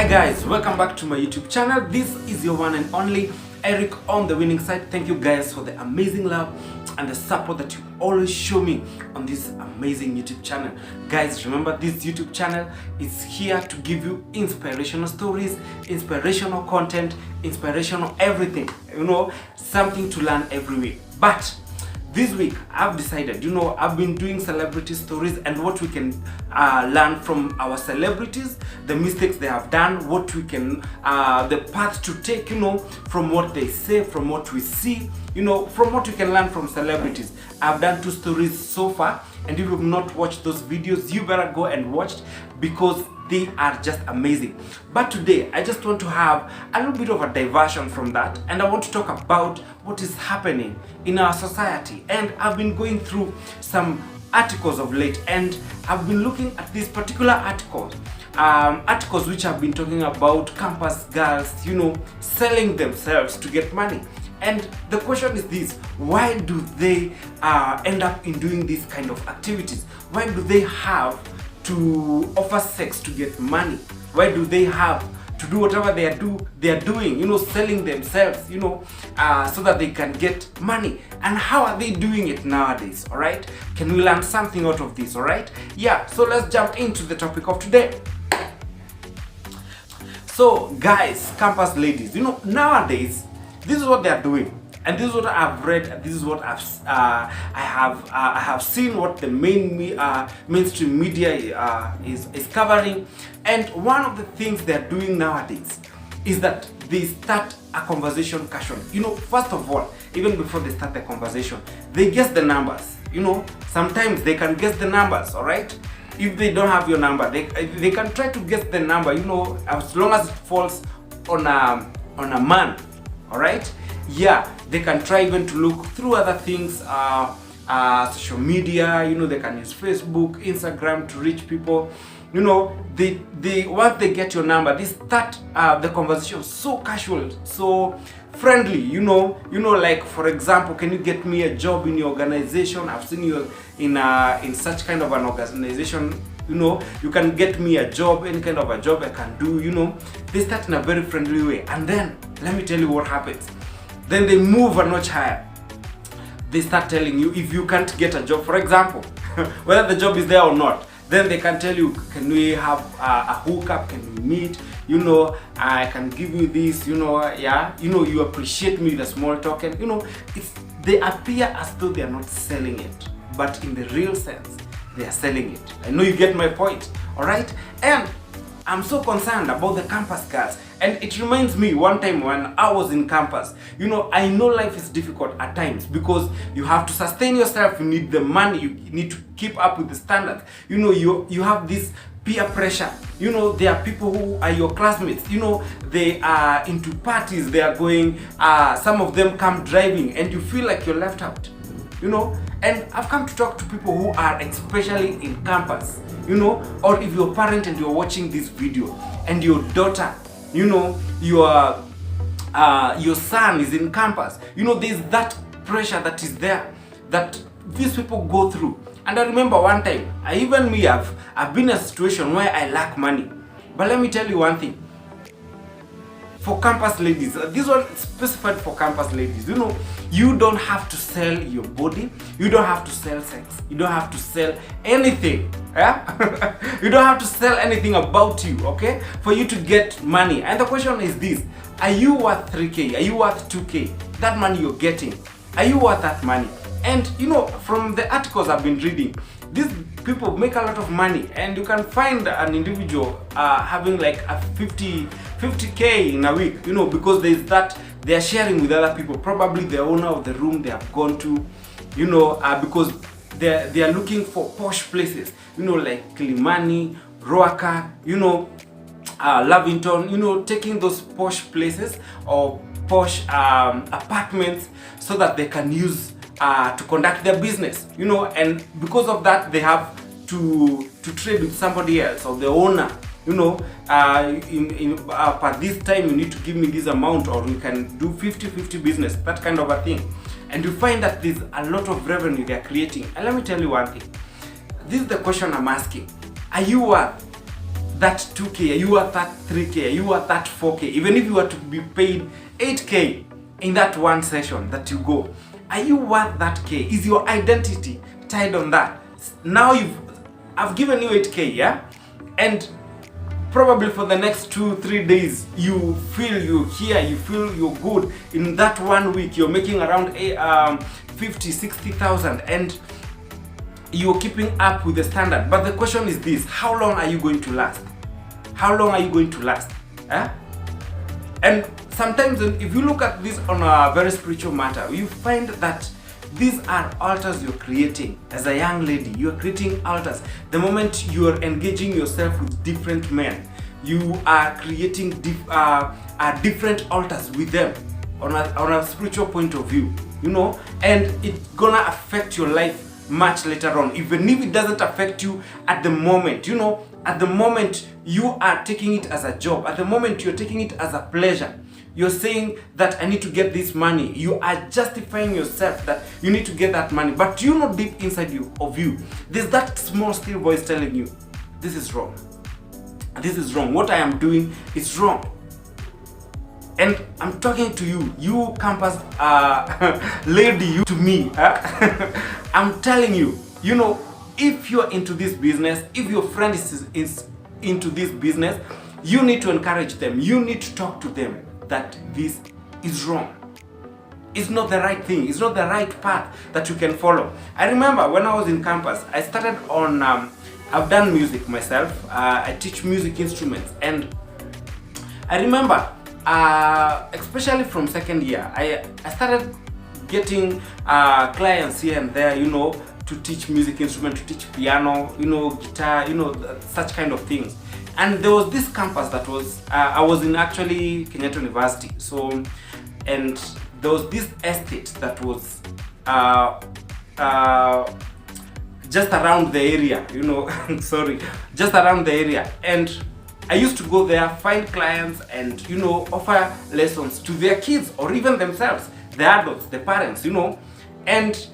Hi guys, welcome back to my YouTube channel. This is your one and only Eric on the winning side. Thank you guys for the amazing love and the support that you always show me on this amazing YouTube channel. Guys, remember this YouTube channel is here to give you inspirational stories, inspirational content, inspirational everything, something to learn every week. But this week I've decided, I've been doing celebrity stories and what we can learn from our celebrities, the mistakes they have done, what we can, the path to take, from what they say, from what we see, from what we can learn from celebrities. I've done 2 stories so far, and if you've not watched those videos, you better go and watch because they are just amazing. But today, I just want to have a little bit of a diversion from that, and I want to talk about what is happening in our society. And I've been going through some articles of late, and I've been looking at these particular articles which have been talking about campus girls, selling themselves to get money. And the question is this: why do they end up in doing these kind of activities? Why do they have to offer sex to get money? Why do they have to do whatever they are doing, selling themselves, so that they can get money? And how are they doing it nowadays? All right, can we learn something out of this? All right, yeah, so let's jump into the topic of today. So guys, campus ladies, nowadays this is what they are doing, and this is what I've read. This is what I have seen what the mainstream media is covering. And one of the things they are doing nowadays is that they start a conversation casually. First of all, even before they start the conversation, they guess the numbers. Sometimes they can guess the numbers. All right. If they don't have your number, they can try to guess the number. As long as it falls on a man. All right, yeah, they can try even to look through other things, social media. They can use Facebook, Instagram to reach people. They once they get your number, they start the conversation so casual, so friendly. Like, for example, can you get me a job in your organization? I've seen you in such kind of an organization. You can get me a job, any kind of a job I can do. They start in a very friendly way, and then let me tell you what happens. Then they move a notch higher. They start telling you if you can't get a job, for example, whether the job is there or not. Then they can tell you, can we have a hookup? Can we meet? I can give you this. Yeah. You appreciate me, the small token. They appear as though they are not selling it, but in the real sense, they are selling it. I know you get my point. All right. And I'm so concerned about the campus girls. And it reminds me one time when I was in campus. I know life is difficult at times because you have to sustain yourself. You need the money. You need to keep up with the standards. You have this peer pressure. There are people who are your classmates. They are into parties. They are going. Some of them come driving, and you feel like you're left out. And I've come to talk to people who are especially in campus, or if you're a parent and you're watching this video and your daughter, your son is in campus, there's that pressure that is there that these people go through. And I remember one time, I've been in a situation where I lack money. But let me tell you one thing. For campus ladies, this one is specified for campus ladies. You don't have to sell your body. You don't have to sell sex. You don't have to sell anything. Yeah? You don't have to sell anything about you, okay? For you to get money. And the question is this: are you worth 3K? Are you worth 2K? That money you're getting, are you worth that money? And from the articles I've been reading, these people make a lot of money, and you can find an individual having like a 50K in a week, because there's that they are sharing with other people, probably the owner of the room they have gone to, because they are looking for posh places, like Kilimani, Roaka, Lavington, taking those posh places or posh apartments so that they can use to conduct their business, and because of that they have to trade with somebody else or the owner. Per this time you need to give me this amount, or we can do 50-50 business, that kind of a thing. And you find that there's a lot of revenue they're creating. And let me tell you one thing. This is the question I'm asking: are you worth that 2K, are you worth that 3K, are you worth that 4K? Even if you were to be paid 8K in that one session that you go, are you worth that K? Is your identity tied on that? Now I've given you 8K, yeah? And probably for the next 2-3 days, you feel you're here, you feel you're good. In that 1 week, you're making around 50-60,000 and you're keeping up with the standard. But the question is this: how long are you going to last? How long are you going to last? And sometimes if you look at this on a very spiritual matter, you find that these are altars you're creating. As a young lady, you're creating altars. The moment you're engaging yourself with different men, you are creating different altars with them on a spiritual point of view, you know, and it's gonna affect your life much later on, even if it doesn't affect you at the moment. You know, at the moment you are taking it as a job, at the moment you're taking it as a pleasure. You're saying that I need to get this money. You are justifying yourself that you need to get that money, but you know deep inside of you, there's that small still voice telling you, this is wrong. This is wrong. What I am doing is wrong. And I'm talking to you, you campus lady, you to me. I'm telling you, you know, if you're into this business, if your friend is into this business, you need to encourage them. You need to talk to them that this is wrong. It's not the right thing. It's not the right path that you can follow. I remember when I was in campus, I started on, I've done music myself. I teach music instruments, and I remember, especially from second year, I started getting clients here and there, you know, to teach music instrument, to teach piano, you know, guitar, you know, such kind of things. And there was this campus that was, I was in actually Kenyatta University. So, and there was this estate that was just around the area, you know, sorry, just around the area. And I used to go there, find clients, and, you know, offer lessons to their kids or even themselves, the adults, the parents, you know. And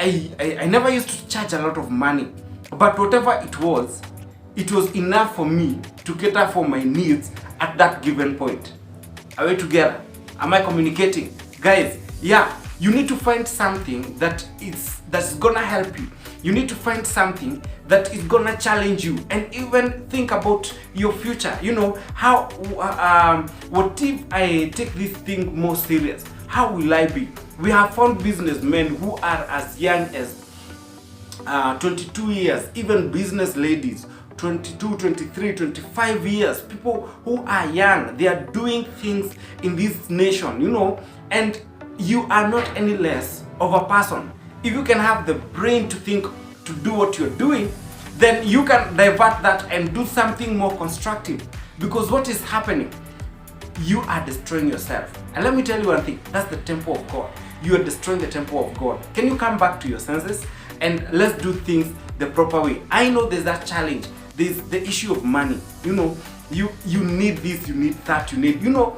I never used to charge a lot of money, but whatever it was enough for me to cater for my needs at that given point. Are we together? Am I communicating? Guys, yeah, you need to find something that's gonna help you. You need to find something that is gonna challenge you, and even think about your future. You know, how what if I take this thing more serious? How will I be? We have found businessmen who are as young as 22 years, even business ladies 22, 23, 25 years, people who are young, they are doing things in this nation, you know, and you are not any less of a person. If you can have the brain to think, to do what you're doing, then you can divert that and do something more constructive. Because what is happening? You are destroying yourself. And let me tell you one thing, that's the temple of God. You are destroying the temple of God. Can you come back to your senses and let's do things the proper way? I know there's that challenge. There's the issue of money. You know, you need this, you need that, you need, you know,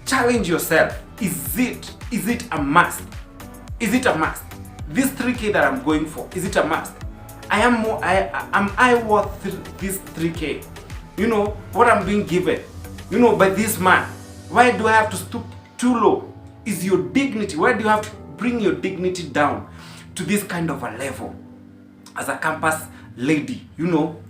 challenge yourself. Is it a must? Is it a must? This 3K that I'm going for, is it a must? Am I worth this 3K? You know, what I'm being given, you know, by this man. Why do I have to stoop too low? Is your dignity, why do you have to bring your dignity down to this kind of a level? As a campus lady, you know,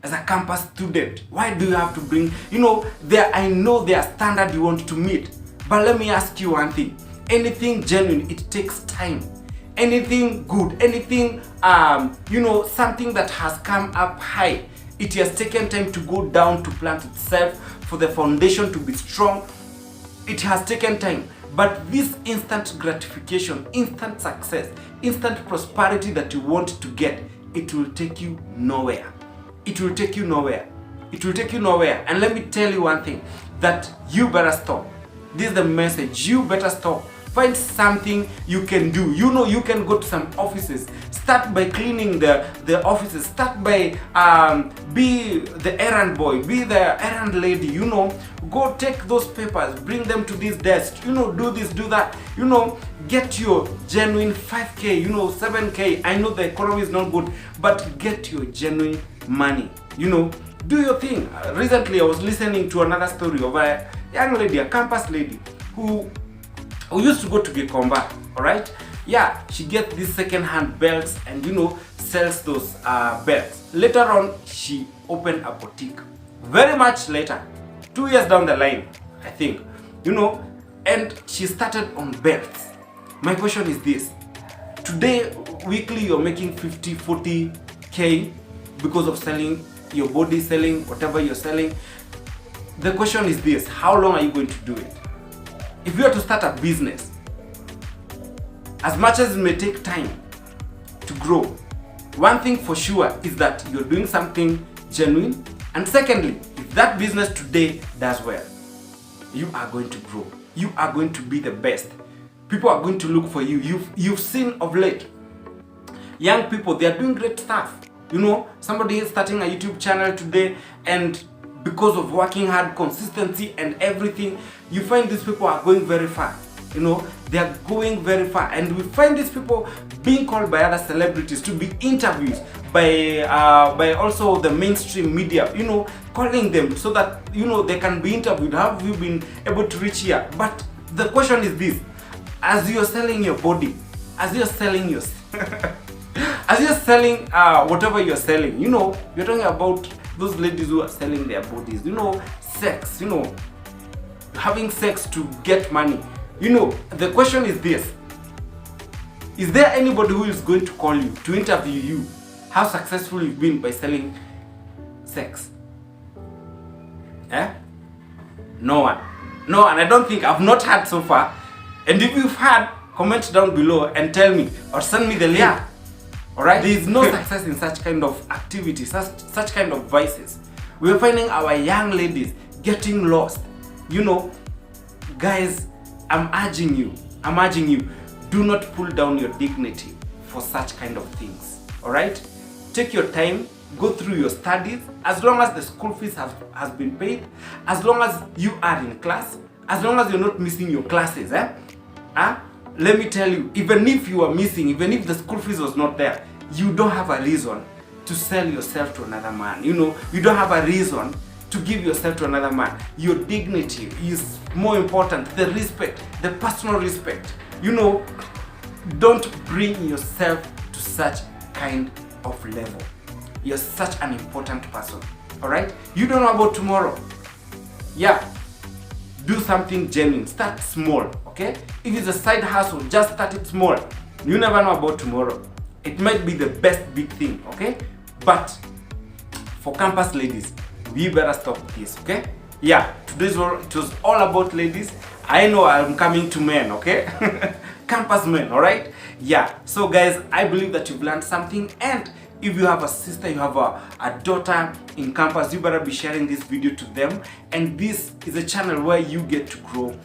as a campus student, why do you have to bring, you know, I know there are standards you want to meet. But let me ask you one thing. Anything genuine, it takes time. Anything good, anything, you know, something that has come up high, it has taken time to go down to plant itself, for the foundation to be strong. It has taken time. But this instant gratification, instant success, instant prosperity that you want to get, it will take you nowhere. It will take you nowhere. It will take you nowhere. And let me tell you one thing, that you better stop. This is the message. You better stop. Find something you can do. You know, you can go to some offices. Start by cleaning the offices. Start by be the errand boy, be the errand lady. You know, go take those papers, bring them to this desk. You know, do this, do that. You know, get your genuine 5K. You know, 7K. I know the economy is not good, but get your genuine money. You know, do your thing. Recently I was listening to another story of a young lady, a campus lady who used to go to Gikomba, alright? Yeah, she gets these second-hand belts and sells those belts. Later on, she opened a boutique. Very much later, 2 years down the line, I think, and she started on belts. My question is this: today, weekly, you're making 50, 40K because of selling your body, selling whatever you're selling. The question is this: how long are you going to do it? If you are to start a business, as much as it may take time to grow, one thing for sure is that you're doing something genuine. And secondly, if that business today does well, you are going to grow. You are going to be the best. People are going to look for you. You've seen of late, young people, they are doing great stuff. Somebody is starting a YouTube channel today, and because of working hard, consistency and everything, you find these people are going very far. They are going very far, and we find these people being called by other celebrities to be interviewed by also the mainstream media, calling them so that they can be interviewed. How have you been able to reach here? But the question is this: as you're selling your body, as you're selling your as you're selling whatever you're selling, you're talking about those ladies who are selling their bodies, sex, having sex to get money. The question is this: is there anybody who is going to call you to interview you how successful you've been by selling sex? No one. I don't think, I've not heard so far. And if you've heard, comment down below and tell me, or send me the link. Alright? There is no success in such kind of activities, such kind of vices. We're finding our young ladies getting lost. Guys, I'm urging you, do not pull down your dignity for such kind of things. Alright? Take your time, go through your studies. As long as the school fees has been paid, as long as you are in class, as long as you're not missing your classes, let me tell you, even if you are missing, even if the school fees was not there, you don't have a reason to sell yourself to another man. You don't have a reason to give yourself to another man. Your dignity is more important. The respect, the personal respect. Don't bring yourself to such kind of level. You're such an important person. Alright? You don't know about tomorrow. Yeah. Do something genuine. Start small. Okay? If it's a side hustle, just start it small. You never know about tomorrow. It might be the best big thing. Okay? But for campus ladies, we better stop this. Okay? Yeah. Today's it was all about ladies. I know I'm coming to men. Okay? Campus men. Alright? Yeah. So guys, I believe that you've learned something, and if you have a sister, you have a daughter in campus, you better be sharing this video to them. And this is a channel where you get to grow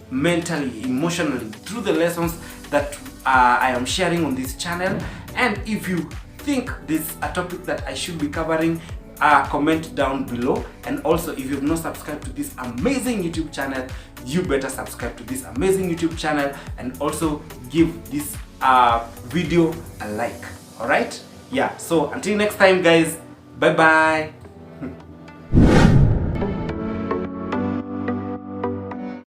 mentally, emotionally through the lessons that I am sharing on this channel. And if you think this is a topic that I should be covering, comment down below. And also, if you've not subscribed to this amazing YouTube channel, you better subscribe to this amazing YouTube channel, and also give this video a like. Alright? Yeah, so until next time guys, bye bye.